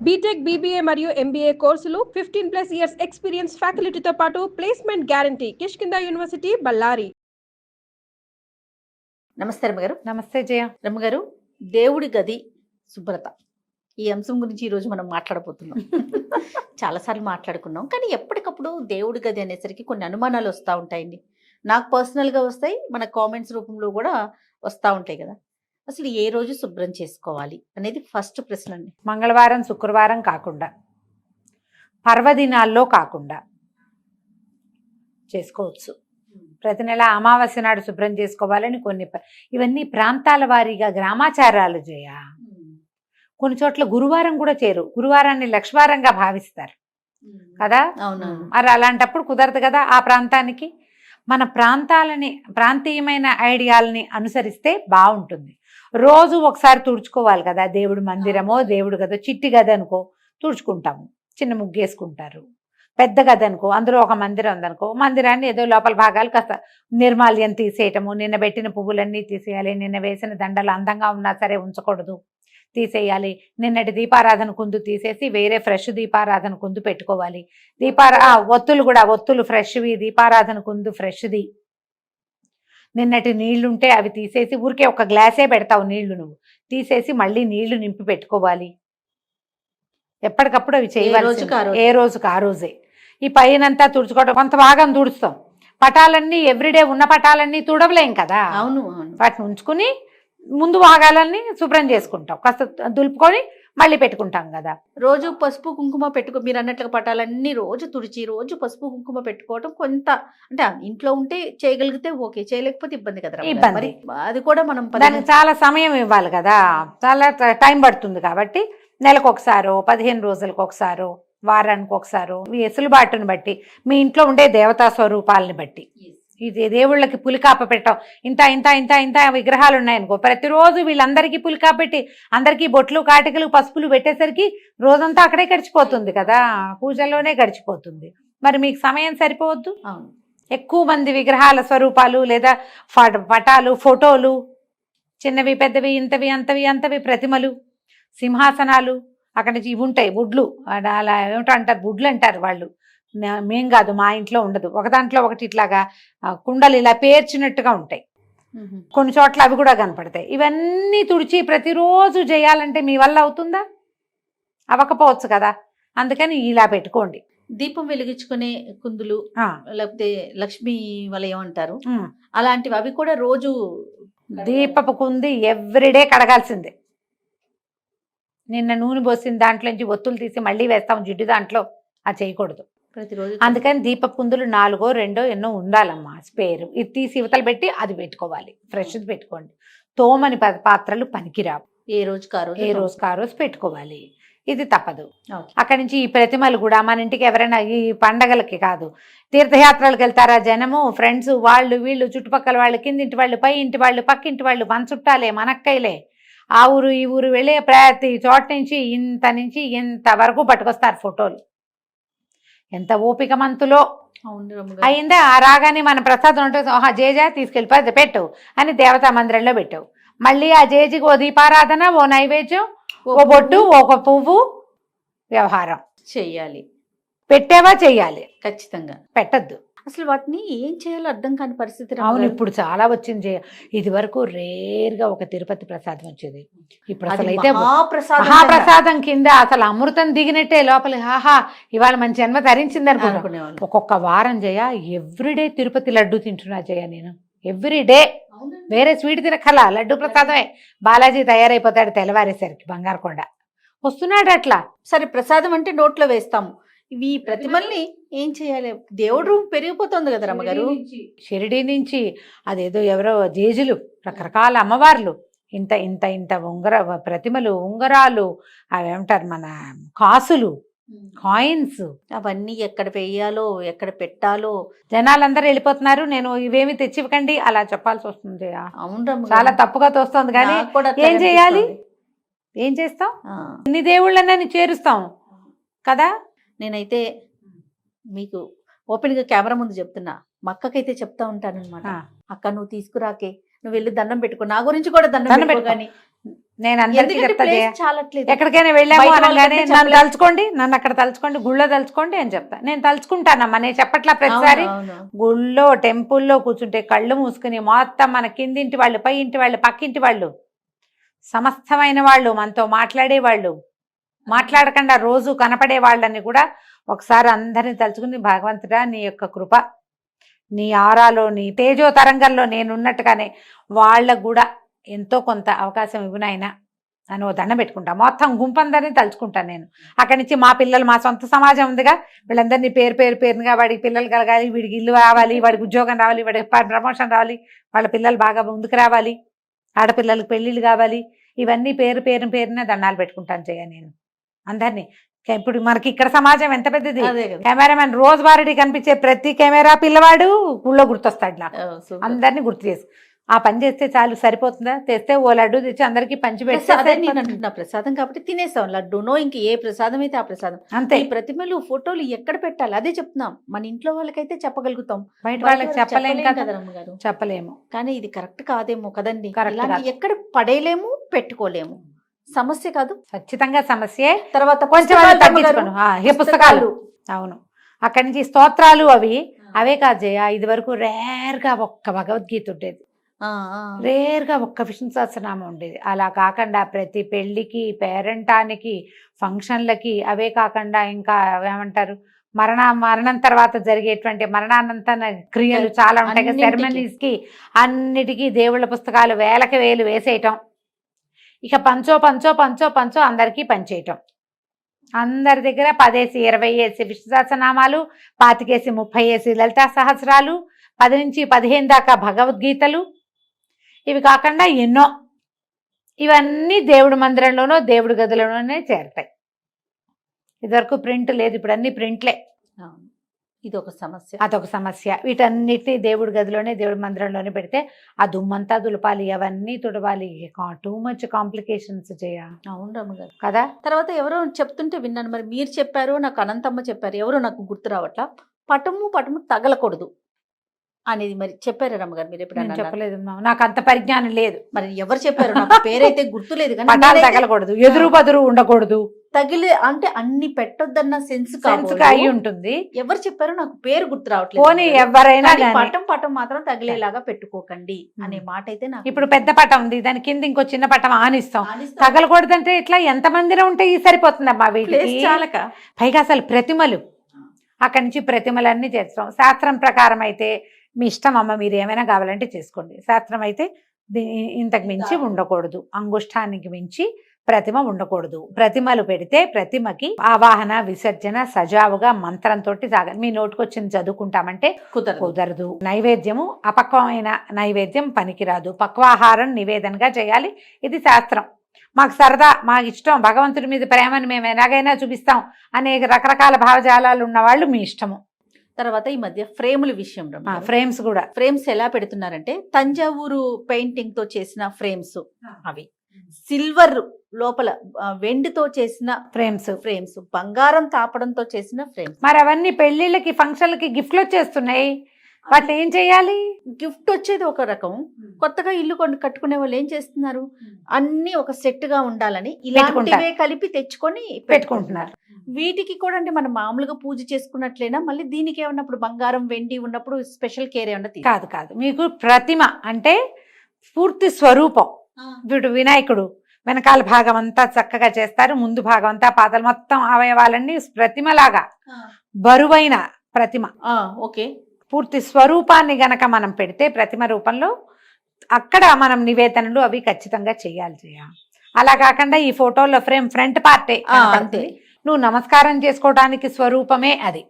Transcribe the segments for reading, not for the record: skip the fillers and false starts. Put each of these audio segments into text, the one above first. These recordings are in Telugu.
బీటెక్, బీబీఏ మరియు ఎంబీఏ కోర్సులు 15+ ఇయర్స్ ఎక్స్పీరియన్స్ ఫ్యాకల్టీతో పాటు placement guarantee. Kishkinda university, Ballari. నమస్తే రమ్మగారు. నమస్తే జయ. రమ్మగారు, దేవుడి గది శుభ్రత ఈ అంశం గురించి ఈరోజు మనం మాట్లాడబోతున్నాం. చాలాసార్లు మాట్లాడుకున్నాం, కానీ ఎప్పటికప్పుడు దేవుడి గది అనేసరికి కొన్ని అనుమానాలు వస్తూ ఉంటాయండి. నాకు పర్సనల్గా వస్తాయి, మన కామెంట్స్ రూపంలో కూడా వస్తూ ఉంటాయి కదా. అసలు ఏ రోజు శుభ్రం చేసుకోవాలి అనేది ఫస్ట్ ప్రశ్న అండి. మంగళవారం, శుక్రవారం కాకుండా, పర్వదినాల్లో కాకుండా చేసుకోవచ్చు. ప్రతి నెల అమావాస్య నాడు శుభ్రం చేసుకోవాలని కొన్ని ఇవన్నీ ప్రాంతాల వారీగా గ్రామాచారాలు జయ. కొన్ని చోట్ల గురువారం కూడా చేరు, గురువారాన్ని లక్ష్వారంగా భావిస్తారు కదా. అవును. మరి అలాంటప్పుడు కుదరదు కదా. ఆ ప్రాంతానికి మన ప్రాంతీయమైన ఐడియాలని అనుసరిస్తే బాగుంటుంది. రోజు ఒకసారి తుడుచుకోవాలి కదా. దేవుడి మందిరమో దేవుడు గదో, చిట్టి గది అనుకో తుడుచుకుంటాము, చిన్న ముగ్గేసుకుంటారు. పెద్ద గది అనుకో, అందులో ఒక మందిరం ఉందనుకో, మందిరాన్ని ఏదో లోపల భాగాలు కాస్త నిర్మాల్యం తీసేయటము, నిన్న పెట్టిన పువ్వులన్నీ తీసేయాలి, నిన్న వేసిన దండలు అందంగా ఉన్నా సరే ఉంచకూడదు, తీసేయాలి. నిన్నటి దీపారాధన కుందు తీసేసి వేరే ఫ్రెష్ దీపారాధన కుందు పెట్టుకోవాలి. ఒత్తులు ఫ్రెష్వి, దీపారాధన కుందు ఫ్రెష్ది. నిన్నటి నీళ్లుంటే అవి తీసేసి, ఊరికే ఒక గ్లాసే పెడతావు నీళ్లు, నువ్వు తీసేసి మళ్ళీ నీళ్లు నింపి పెట్టుకోవాలి. ఎప్పటికప్పుడు అవి చేయవాలి, ఏ రోజుకి ఆ రోజే. ఈ పైనంతా తుడుచుకోవడం, కొంత భాగం తుడుస్తాం. పటాలన్నీ ఎవ్రీడే ఉన్న పటాలన్నీ తుడవలేం కదా. అవును. వాటిని ఉంచుకుని ముందు భాగాలన్నీ శుభ్రం చేసుకుంటాం, కాస్త దులుపుకొని మళ్ళీ పెట్టుకుంటాం కదా. రోజు పసుపు కుంకుమ మీరు అన్నట్లుగా పటాలన్నీ రోజు తుడిచి రోజు పసుపు కుంకుమ పెట్టుకోవడం కొంత, అంటే ఇంట్లో ఉంటే చేయగలిగితే ఓకే, చేయలేకపోతే ఇబ్బంది కదా. ఇబ్బంది. అది కూడా మనం దానికి చాలా సమయం ఇవ్వాలి కదా, చాలా టైం పడుతుంది. కాబట్టి నెలకు ఒకసారో, 15 రోజులకు ఒకసారో, వారానికి ఒకసారో, మీ ఎసులుబాటును బట్టి, మీ ఇంట్లో ఉండే దేవతా స్వరూపాలని బట్టి, ఇది దేవుళ్ళకి పులికాప పెట్టాం. ఇంత ఇంత ఇంత ఇంత విగ్రహాలు ఉన్నాయనుకో, ప్రతిరోజు వీళ్ళందరికీ పులికాప పెట్టి అందరికీ బొట్లు, కాటికలు, పసుపులు పెట్టేసరికి రోజంతా అక్కడే గడిచిపోతుంది కదా, పూజల్లోనే గడిచిపోతుంది. మరి మీకు సమయం సరిపోవద్దు. ఎక్కువ మంది విగ్రహాల స్వరూపాలు లేదా పటాలు, ఫోటోలు, చిన్నవి పెద్దవి, ఇంతవి అంతవి అంతవి, ప్రతిమలు, సింహాసనాలు, అక్కడ నుంచి ఇవి ఉంటాయి బుడ్లు, అలా ఏమిటో అంటారు, బుడ్లు అంటారు వాళ్ళు. మేం కాదు, మా ఇంట్లో ఉండదు. ఒక దాంట్లో ఒకటి ఇట్లాగా కుండలు ఇలా పేర్చినట్టుగా ఉంటాయి, కొన్ని చోట్ల అవి కూడా కనపడతాయి. ఇవన్నీ తుడిచి ప్రతిరోజు చేయాలంటే మీ వల్ల అవుతుందా? అవ్వకపోవచ్చు కదా. అందుకని ఇలా పెట్టుకోండి. దీపం వెలిగించుకునే కుందులు, లేకపోతే లక్ష్మీ వలయం అంటారు, అలాంటివి అవి కూడా రోజు దీపపు కుంది ఎవ్రీడే కడగాల్సిందే. నిన్న నూనె పోసిన దాంట్లోంచి ఒత్తులు తీసి మళ్ళీ వేస్తాం జిడ్డు దాంట్లో, అది చేయకూడదు ప్రతిరోజు. అందుకని దీప కుందులు 4 2 ఎన్నో ఉండాలమ్మా, స్పేరు. ఇది తీసి ఇవతలు పెట్టి అది పెట్టుకోవాలి, ఫ్రెష్ది పెట్టుకోండి. తోమని పాత్రలు పనికిరావు, ఏ రోజుకి ఆ రోజు పెట్టుకోవాలి. ఇది తప్పదు. అక్కడి నుంచి ఈ ప్రతిమలు కూడా మన ఇంటికి ఎవరైనా ఈ పండగలకి కాదు, తీర్థయాత్రలకు వెళ్తారా జనము, ఫ్రెండ్స్, వాళ్ళు వీళ్ళు, చుట్టుపక్కల వాళ్ళు, కిందింటి వాళ్ళు, పై ఇంటి వాళ్ళు, పక్కింటి వాళ్ళు, మన చుట్టాలే, మనక్కైలే, ఆ ఊరు ఈ ఊరు వెళ్ళే ప్రతి చోట నుంచి ఇంత వరకు పట్టుకొస్తారు ఫోటోలు. ఎంత ఓపిక మంతులో అయిందే. ఆ రాగానే మన ప్రసాదం ఉంటుంది, జేజా తీసుకెళ్ళిపోతే పెట్టు అని దేవతా మందిరంలో పెట్టావు. మళ్ళీ ఆ జేజికి ఓ దీపారాధన, ఓ నైవేద్యం, ఓ బొట్టు, ఒక పువ్వు, వ్యవహారం చెయ్యాలి. పెట్టేవా చెయ్యాలి, ఖచ్చితంగా పెట్టద్దు. అసలు వాటిని ఏం చేయాలో అర్థం కాని పరిస్థితి. అవును, ఇప్పుడు చాలా వచ్చింది. ఇది వరకు రేర్గా ఒక తిరుపతి ప్రసాదం వచ్చేది, ఇప్పుడు అసలు అయితే మహాప్రసాదం కింద అసలు అమృతం దిగినట్టే లోపల. ఆహా, ఇవాళ మన జన్మ ధరించింది అనుకునేవాళ్ళు. ఒక్కొక్క వారం జయ ఎవ్రీడే తిరుపతి లడ్డు తింటున్నా జయ నేను, ఎవ్రీడే. వేరే స్వీట్ తినకలా, లడ్డు ప్రసాదమే. బాలాజీ తయారైపోతాడు తెల్లవారేసరికి, బంగారకొండ వస్తున్నాడు అట్లా. సరే, ప్రసాదం అంటే నోట్లో వేస్తాము, ఇవి ప్రతిమల్ని ఏం చేయాలి? దేవుడు రూమ్ పెరిగిపోతుంది కదా రమ్మగారు. షిరిడి నుంచి అదేదో ఎవరో జేజులు, రకరకాల అమ్మవార్లు, ఇంత ఇంత ఇంత ప్రతిమలు, ఉంగరాలు, అవేమంటారు మన కాసులు, కాయిన్స్, అవన్నీ ఎక్కడ వేయాలో, ఎక్కడ పెట్టాలో జనాలందరూ వెళ్ళిపోతున్నారు. నేను ఇవేమి తెచ్చివ్వకండి అలా చెప్పాల్సి వస్తుంది. అవును, చాలా తప్పుగా తోస్తుంది. కానీ ఏం చేయాలి, ఏం చేస్తాం? ఇన్ని దేవుళ్ళని చేరుస్తాం కదా. నేనైతే మీకు ఓపెన్ గా కెమెరా ముందు చెప్తున్నా, మా అక్కకైతే చెప్తా ఉంటాను అనమాట, అక్క నువ్వు తీసుకురాకే, నువ్వు వెళ్ళి దండం పెట్టుకో, నా గురించి కూడా దండం పెట్టుకో, కానీ నేను అందరికీ ఎందుకంటే చెప్తా place జయ. చాలట్లేదు. ఎక్కడికైనా వెళ్ళాము బయట అనగానే వాళ్ళకంటే నన్ను చెప్పలేం. తలుచుకోండి, నన్ను అక్కడ తలుచుకోండి, గుళ్ళో తలుచుకోండి అని చెప్తా. నేను తలుచుకుంటానమ్మా, నేను చెప్పట్లా ప్రతిసారి. అవును. గుళ్ళో టెంపుల్లో కూర్చుంటే కళ్ళు మూసుకుని మొత్తం మన కిందింటి వాళ్ళు, పై ఇంటి వాళ్ళు, పక్కింటి వాళ్ళు, సమస్తమైన వాళ్ళు, మనతో మాట్లాడే వాళ్ళు, మాట్లాడకుండా రోజు కనపడే వాళ్ళని కూడా ఒకసారి అందరిని తలుచుకుని, భగవంతుడా నీ యొక్క కృప, నీ ఆరాలో, నీ తేజో తరంగంలో నేనున్నట్టుగానే వాళ్ళకు కూడా ఎంతో కొంత అవకాశం ఇవ్వనైనా అని ఓ దండం పెట్టుకుంటా. మొత్తం గుంపందరినీ తలుచుకుంటాను నేను. అక్కడి నుంచి మా పిల్లలు, మా సొంత సమాజం ఉందిగా, వీళ్ళందరినీ పేరుగా వాడికి పిల్లలు కలగాలి, వీడికి ఇల్లు రావాలి, వాడికి ఉద్యోగం రావాలి, వాడికి ప్రమోషన్ రావాలి, వాళ్ళ పిల్లలు బాగా ముందుకు రావాలి, ఆడపిల్లలకు పెళ్ళిళ్ళు కావాలి, ఇవన్నీ పేరున దండాలు పెట్టుకుంటాను జయ నేను అందరినీ. ఇప్పుడు మనకి ఇక్కడ సమాజం ఎంత పెద్దది. అదే కదా. కెమెరామెన్ రోజువారీ కనిపించే ప్రతి కెమెరా పిల్లవాడు ఊళ్ళో గుర్తొస్తాడు నాకు. super. అందరినీ గుర్తు చేసి ఆ పని చేస్తే చాలు, సరిపోతుందా? తెస్తే ఓ లడ్డు తెచ్చి అందరికి పంచి ప్రసాదం నేను పెట్టి అంటున్నా, ప్రసాదం కాబట్టి తినేసాం. లడ్డూనో ఇంక ఏ ప్రసాదం అయితే ఆ ప్రసాదం. అంతే. ఈ ప్రతిమలు ఫోటోలు ఎక్కడ పెట్టాలి అదే చెప్తున్నాం. మన ఇంట్లో వాళ్ళకైతే చెప్పగలుగుతాం, బయట బయట వాళ్ళకి వాళ్ళకి చెప్పలేం చెప్పలేం కదా, కదా రమ్మగారు. చెప్పలేము. కానీ ఇది కరెక్ట్ కాదేమో కదండి. Correct ఇలాంటి కాదు. ఎక్కడ పడేయలేము, పెట్టుకోలేము. సమస్య కాదు. ఖచ్చితంగా సమస్యే. తర్వాత కొంచెం పుస్తకాలు అది తగ్గించుకోను. రమ్మగారు. ఏ పుస్తకాలు, అవును. అక్కడి నుంచి స్తోత్రాలు అవే కాదు జయ. ఇది వరకు రేర్గా ఒక్క భగవద్గీత ఉండేది, ఆ, ఆ. రేర్గా ఒక్క విష్ణు సహస్రనామం ఉండేది. అలా కాకుండా ప్రతి పెళ్లికి, పేరంటానికి, ఫంక్షన్లకి, అవే కాకుండా ఇంకా ఏమంటారు, మరణం తర్వాత జరిగేటువంటి మరణానంతర క్రియలు చాలా ఉంటాయి కదా, అన్నింటికి. సెరమనీస్ కి, అన్నిటికీ దేవుళ్ళ పుస్తకాలు వేలకి వేలు వేసేయటం. ఇక పంచో అందరికీ పంచేయటం. అందరి దగ్గర 10 20 విష్ణు సహస్రనామాలు, 25 30 లలితా సహస్రాలు, 10 నుంచి 15 దాకా భగవద్గీతలు, ఇవి కాకుండా ఎన్నో. ఇవన్నీ దేవుడి మందిరంలోనో దేవుడి గదిలోనే చేరతాయి. ఇదివరకు ప్రింట్ లేదు, ఇప్పుడు అన్ని ప్రింట్లే. అవును. ఇది ఒక సమస్య. అదొక సమస్య. వీటన్నిటిని దేవుడి గదిలోనే, దేవుడి మందిరంలోనే పెడితే ఆ దుమ్మంతా దులపాలి, అవన్నీ తుడవాలి, టూ మచ్ కాంప్లికేషన్స్ చేయ. అవును రమ్మగారు. కదా. తర్వాత ఎవరో చెప్తుంటే విన్నాను, మరి మీరు చెప్పారు, నాకు అనంతమ్మ చెప్పారు, ఎవరో నాకు గుర్తు రావట్లా, పటము తగలకూడదు అనేది మరి చెప్పారు రమ్మగారు. మీరు నేను ఎప్పుడన్నా చెప్పలేదు, నాకు అంత పరిజ్ఞానం లేదు. మరి ఎవరు చెప్పారు? నాకు పేరైతే గుర్తులేదు కానీ పటాలు నేనైతే తగలకూడదు, ఎదురు బదురు ఉండకూడదు, తగిలే అంటే అన్ని పెట్టొద్దన్న సెన్స్ సెన్స్ అయి ఉంటుంది. ఎవరు చెప్పారో నాకు పేరు గుర్తు రావట్లేదు. పోనీ ఎవరైనా కానీ గానీ. పటం మాత్రం తగిలేలాగా పెట్టుకోకండి అనే మాట అయితే నాకు ఇప్పుడు పెద్ద పటం ఉంది, దాని కింద ఇంకో చిన్న పటం ఆనిస్తాం. ఆనిస్తాం. తగలకూడదంటే ఇట్లా ఎంత మందిలో ఉంటే ఈ సరిపోతుందమ్మా ప్లేస్ వీటికి. చాలక. పైగా అసలు ప్రతిమలు, అక్కడి నుంచి ప్రతిమలన్నీ చేస్తాం. శాస్త్రం ప్రకారం అయితే మీ ఇష్టం అమ్మ, మీరు ఏమైనా కావాలంటే చేసుకోండి. శాస్త్రం అయితే ఇంతకు మించి ఉండకూడదు, అంగుష్టానికి మించి ప్రతిమ ఉండకూడదు. ప్రతిమలు పెడితే ప్రతిమకి ఆవాహన విసర్జన సజావుగా మంత్రంతో సాగాలి. మీ నోటుకొచ్చింది చదువుకుంటామంటే కుదరదు. నైవేద్యము అపక్వమైన నైవేద్యం పనికిరాదు, పక్వాహారం నివేదనగా చేయాలి. ఇది శాస్త్రం. మాకు సరదా, మాకు ఇష్టం, భగవంతుడి మీద ప్రేమను మేము ఎలాగైనా చూపిస్తాం అనేక రకరకాల భావజాలాలు ఉన్న వాళ్ళు మీ ఇష్టము. తర్వాత ఈ మధ్య ఫ్రేముల విషయంలో ఫ్రేమ్స్ కూడా, ఫ్రేమ్స్ ఎలా పెడుతున్నారంటే తంజావూరు పెయింటింగ్ తో చేసిన ఫ్రేమ్స్, అవి సిల్వర్ లోపల వెండితో చేసిన ఫ్రేమ్స్, బంగారం తాపడంతో చేసిన ఫ్రేమ్స్. మరి అవన్నీ పెళ్లిళ్ళకి ఫంక్షన్లకి గిఫ్ట్లు వచ్చేస్తున్నాయి, వాటిని ఏం చేయాలి? గిఫ్ట్ వచ్చేది ఒక రకం, కొత్తగా ఇల్లు కట్టుకునే వాళ్ళు ఏం చేస్తున్నారు, అన్ని ఒక సెట్ గా ఉండాలని ఇలాంటివే కలిపి తెచ్చుకొని పెట్టుకుంటున్నారు. వీటికి కూడా అంటే మనం మామూలుగా పూజ చేసుకున్నట్లేనా, మళ్ళీ దీనికి ఏమన్నప్పుడు బంగారం వెండి ఉన్నప్పుడు స్పెషల్ కేర్ ఏమన్నా? కాదు, మీకు ప్రతిమ అంటే పూర్తి స్వరూపం. వీడు వినాయకుడు వెనకాల భాగం అంతా చక్కగా చేస్తారు, ముందు భాగం అంతా పాదాలు మొత్తం అవయవాలన్నీ ప్రతిమలాగా బరువైన ప్రతిమ. ఓకే. పూర్తి స్వరూపాన్ని గనక మనం పెడితే ప్రతిమ రూపంలో, అక్కడ మనం నివేదనలు అవి ఖచ్చితంగా చేయాలి. అలా కాకుండా ఈ ఫోటోలో ఫ్రేమ్ ఫ్రంట్ పార్టే అంతే, నువ్వు నమస్కారం చేసుకోవడానికి స్వరూపమే అది,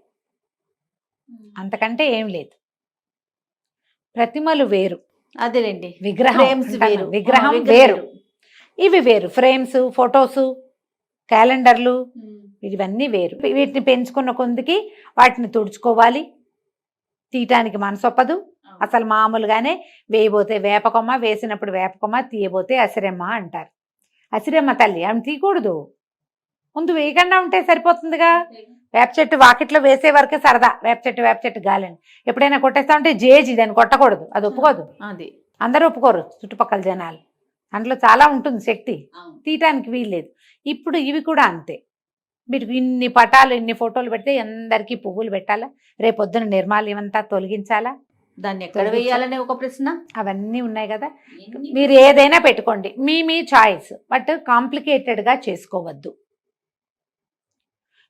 అంతకంటే ఏం లేదు. ప్రతిమలు వేరు, అదేలేండి, విగ్రహం వేరు, ఇవి వేరు. ఫ్రేమ్స్, ఫొటోస్, క్యాలెండర్లు, ఇవన్నీ వేరు. వీటిని పెంచుకున్న కొందికి వాటిని తుడుచుకోవాలి, తీయటానికి మనసొప్పదు. అసలు మామూలుగానే వేయబోతే వేపకొమ్మ, వేసినప్పుడు వేపకొమ్మ, తీయబోతే అసిరెమ్మ అంటారు. అసిరెమ్మ తల్లి ఆమె తీయకూడదు, ముందు వేయకుండా ఉంటే సరిపోతుందిగా. వేప చెట్టు వాకిట్లో వేసే వరకే సరదా, వేప చెట్టు గాలని. ఎప్పుడైనా కొట్టేస్తా ఉంటే జేజి, దాన్ని కొట్టకూడదు, అది ఒప్పుకోదు. అది అందరూ ఒప్పుకోరు, చుట్టుపక్కల జనాలు. అందులో చాలా ఉంటుంది శక్తి, తీయటానికి వీల్లేదు. ఇప్పుడు ఇవి కూడా అంతే. మీరు ఇన్ని పటాలు ఇన్ని ఫోటోలు పెడితే అందరికీ పువ్వులు పెట్టాలా, రేపొద్దున నిర్మాల్యం అంతా తొలగించాలా, దాన్ని ఎక్కడ వేయాలనే ఒక ప్రశ్న. అవన్నీ ఉన్నాయి కదా. మీరు ఏదైనా పెట్టుకోండి, మీ చాయిస్, బట్ కాంప్లికేటెడ్గా చేసుకోవద్దు.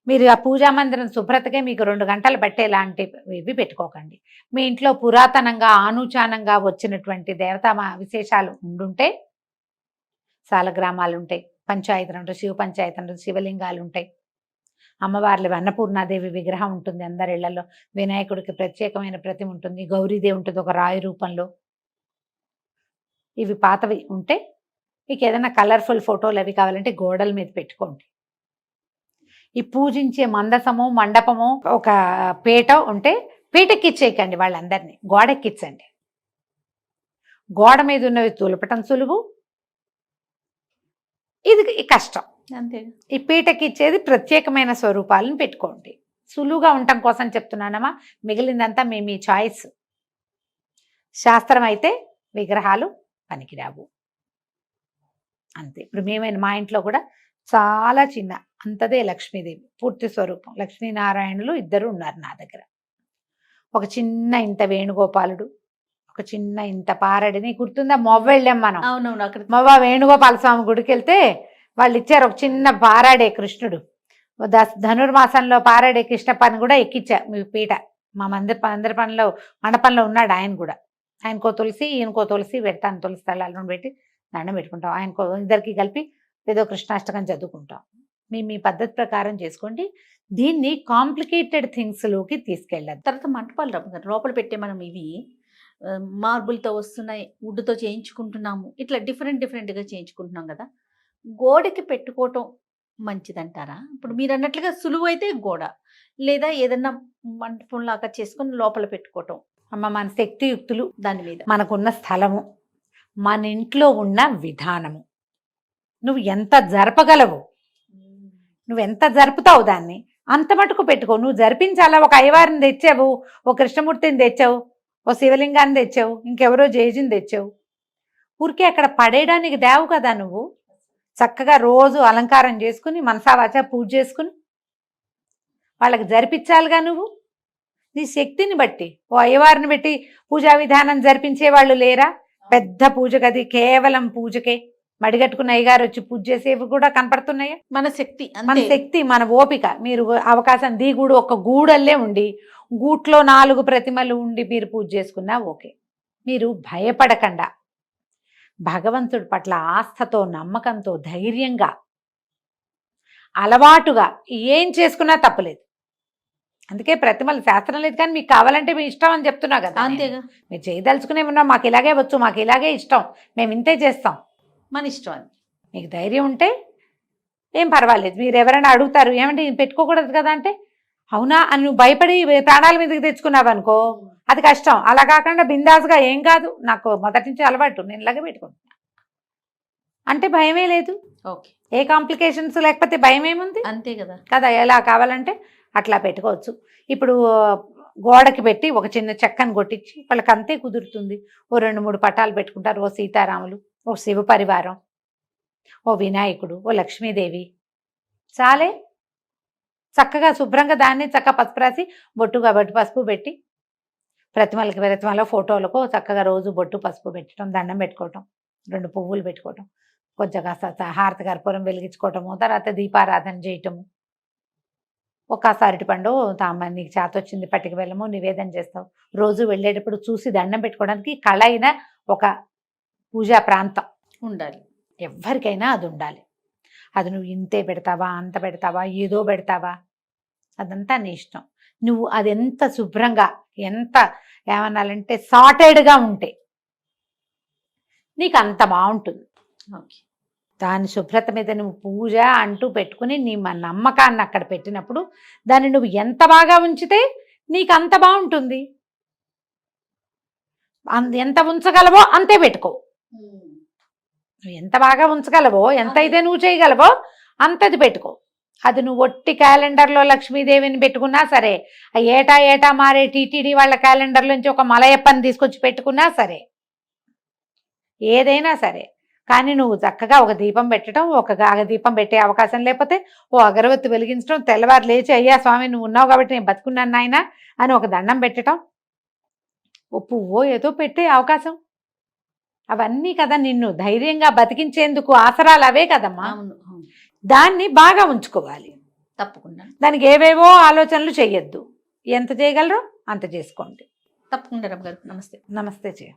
మీరు ఆ పూజా మందిరం శుభ్రతకే మీకు 2 గంటలు పట్టేలాంటివి పెట్టుకోకండి. మీ ఇంట్లో పురాతనంగా ఆనుచానంగా వచ్చినటువంటి దేవతా విశేషాలు ఉండుంటే సాలగ్రామాలు ఉంటాయి, పంచాయతీలు ఉంటాయి, శివ పంచాయతీలు ఉంటాయి, శివలింగాలు ఉంటాయి, అమ్మవార్లు అన్నపూర్ణాదేవి విగ్రహం ఉంటుంది అందరి ఇళ్లలో, వినాయకుడికి ప్రత్యేకమైన ప్రతిమ ఉంటుంది, గౌరీదేవి ఉంటుంది ఒక రాయి రూపంలో. ఇవి పాతవి ఉంటే మీకు ఏదైనా కలర్ఫుల్ ఫోటోలు అవి కావాలంటే గోడల మీద పెట్టుకోండి. ఈ పూజించే మందసము మండపము ఒక పీట ఉంటే పీటెక్కిచ్చేయకండి, వాళ్ళందరినీ గోడెక్కించండి. గోడ మీద ఉన్నవి తులపటం సులువు, ఇది కష్టం. అంతే. ఈ పీటకిచ్చేది ప్రత్యేకమైన స్వరూపాలను పెట్టుకోండి. సులువుగా ఉండటం కోసం చెప్తున్నానమ్మా, మిగిలిందంతా మీ చాయిస్. శాస్త్రం అయితే విగ్రహాలు పనికిరావు అంతే. ఇప్పుడు మేమైనా మా ఇంట్లో కూడా చాలా చిన్న అంతదే లక్ష్మీదేవి పూర్తి స్వరూపం, లక్ష్మీనారాయణులు ఇద్దరు ఉన్నారు నా దగ్గర. ఒక చిన్న ఇంత వేణుగోపాలుడు, ఒక చిన్న ఇంత పారడిని గుర్తుందా, మొవ్వ వెళ్ళాం మనం. అవునవును, అక్కడ మొవ్వ వేణుగోపాల స్వామి గుడికి వెళ్తే వాళ్ళు ఇచ్చారు ఒక చిన్న పారాడే కృష్ణుడు. ధనుర్మాసంలో పారాడే కృష్ణప్పని కూడా ఎక్కిచ్చా మీ పీట. మా అందరి పనిలో మండపంలో ఉన్నాడు ఆయన కూడా. ఆయనకో తులసి ఈయనకో తులసి పెడతాను, తులసి తళ్ళను పెట్టి దండం పెట్టుకుంటాం. ఆయనకో ఇద్దరికి కలిపి ఏదో కృష్ణాష్టకం చదువుకుంటాం. మీ పద్ధతి ప్రకారం చేసుకోండి. దీన్ని కాంప్లికేటెడ్ థింగ్స్లోకి తీసుకెళ్ళదు. తర్వాత మంటపాలు లోపల పెట్టే మనం ఇవి మార్బుల్తో వస్తున్నాయి, వుడ్తో చేయించుకుంటున్నాము, ఇట్లా డిఫరెంట్గా చేయించుకుంటున్నాం కదా. గోడకి పెట్టుకోవటం మంచిదంటారా? ఇప్పుడు మీరు అన్నట్లుగా సులువు అయితే గోడ, లేదా ఏదన్నా మంటపం లాగా చేసుకొని లోపల పెట్టుకోవటం. అమ్మ, మన శక్తియుక్తులు, దాని మీద మనకున్న స్థలము, మన ఇంట్లో ఉన్న విధానము, నువ్వు ఎంత జరపగలవు, నువ్వు ఎంత జరుపుతావు దాన్ని అంత మటుకు పెట్టుకో. నువ్వు జరిపించాలా, ఒక అయ్యవారిని తెచ్చావు, ఓ కృష్ణమూర్తిని తెచ్చావు, ఓ శివలింగాన్ని తెచ్చావు, ఇంకెవరో జేజిని తెచ్చావు, ఊరికే అక్కడ పడేయడానికి దేవు కదా. నువ్వు చక్కగా రోజు అలంకారం చేసుకుని మనసావాచ పూజ చేసుకుని వాళ్ళకి జరిపించాలిగా. నువ్వు నీ శక్తిని బట్టి ఓ అయ్యవారిని పెట్టి పూజా విధానం జరిపించే వాళ్ళు లేరా? పెద్ద పూజ గది కేవలం పూజకే మడిగట్టుకున్న అయ్యగారు వచ్చి పూజ చేసేవి కూడా కనపడుతున్నాయా? మన శక్తి, మన శక్తి, మన ఓపిక. మీరు అవకాశం దిగుడు ఒక గూడల్లే ఉండి గూట్లో 4 ప్రతిమలు ఉండి మీరు పూజ చేసుకున్నా ఓకే. మీరు భయపడకుండా భగవంతుడి పట్ల ఆస్థతో నమ్మకంతో ధైర్యంగా అలవాటుగా ఏం చేసుకున్నా తప్పలేదు. అందుకే ప్రతిమలు శాస్త్రం లేదు, కానీ మీకు కావాలంటే మీ ఇష్టం అని చెప్తున్నా కదా. అంతేగా, మీరు చేయదలుచుకునే ఉన్నాం, మాకు ఇలాగే వచ్చు, మాకు ఇలాగే ఇష్టం, మేము ఇంతే చేస్తాం, మన ఇష్టం అని మీకు ధైర్యం ఉంటే ఏం పర్వాలేదు. మీరు ఎవరైనా అడుగుతారు ఏమంటే పెట్టుకోకూడదు కదా అంటే, అవునా అని నువ్వు భయపడి ప్రాణాల మీదకి తెచ్చుకున్నావు అనుకో, అది కష్టం. అలా కాకుండా బిందాస్గా ఏం కాదు, నాకు మొదటి నుంచి అలవాటు, నేను ఇలాగే పెట్టుకుంటున్నా అంటే భయమే లేదు. ఓకే, ఏ కాంప్లికేషన్స్ లేకపోతే భయం ఏముంది? అంతే కదా కదా. ఎలా కావాలంటే అట్లా పెట్టుకోవచ్చు. ఇప్పుడు గోడకి పెట్టి ఒక చిన్న చెక్కను కొట్టించి వాళ్ళకి అంతే కుదురుతుంది. ఓ 2-3 పటాలు పెట్టుకుంటారు, ఓ సీతారాములు, ఓ శివ పరివారం, ఓ వినాయకుడు, ఓ లక్ష్మీదేవి, చాలే. చక్కగా శుభ్రంగా దాన్ని చక్కగా పసుపు రాసి బొట్టుగా బొట్టు పసుపు పెట్టి ప్రతిమలో ఫోటోలకు చక్కగా రోజు బొట్టు పసుపు పెట్టడం, దండం పెట్టుకోవటం, 2 పువ్వులు పెట్టుకోవటం, కొంచెం కాస్త హారతి కర్పూరం వెలిగించుకోవటము, తర్వాత దీపారాధన చేయటము, ఒక అరటిపండు నీకు చేత వచ్చింది పట్టుకు వెళ్ళము నివేదన చేస్తావు. రోజు వెళ్ళేటప్పుడు చూసి దండం పెట్టుకోవడానికి కళ అయిన ఒక పూజా ప్రాంతం ఉండాలి. ఎవరికైనా అది ఉండాలి. అది నువ్వు ఇంతే పెడతావా, అంత పెడతావా, ఏదో పెడతావా, అదంతా నీ ఇష్టం. నువ్వు అది ఎంత శుభ్రంగా, ఎంత ఏమన్నాలంటే సార్టెడ్గా ఉంటే నీకు అంత బాగుంటుంది. ఓకే, దాని శుభ్రత మీద నువ్వు పూజ అంటూ పెట్టుకుని నీ నమ్మకాన్ని అక్కడ పెట్టినప్పుడు దాన్ని నువ్వు ఎంత బాగా ఉంచితే నీకు అంత బాగుంటుంది. ఎంత ఉంచగలవో అంతే పెట్టుకో. నువ్వు ఎంత బాగా ఉంచగలవో, ఎంత అయితే నువ్వు చేయగలవో అంతది పెట్టుకో. అది నువ్వు ఒట్టి క్యాలెండర్లో లక్ష్మీదేవిని పెట్టుకున్నా సరే, ఏటా మారే టీటీడీ వాళ్ళ క్యాలెండర్లోంచి ఒక మలయప్పని తీసుకొచ్చి పెట్టుకున్నా సరే, ఏదైనా సరే కానీ నువ్వు చక్కగా ఒక దీపం పెట్టడం, ఒక దీపం పెట్టే అవకాశం లేకపోతే ఓ అగరవత్తి వెలిగించడం, తెల్లవారు లేచి అయ్యా స్వామి నువ్వు ఉన్నావు కాబట్టి నేను బతుకున్నాను నాయన అని ఒక దండం పెట్టడం, ఓ పువ్వో ఏదో పెట్టే అవకాశం, అవన్నీ కదా నిన్ను ధైర్యంగా బతికించేందుకు ఆసరాలు అవే కదమ్మా. అవును అవును. దాన్ని బాగా ఉంచుకోవాలి. తప్పకుండా దానికి ఏవేవో ఆలోచనలు చెయ్యొద్దు. ఎంత చేయగలరో అంత చేసుకోండి. తప్పకుండా రమ్మ గారు. నమస్తే. నమస్తే జయ.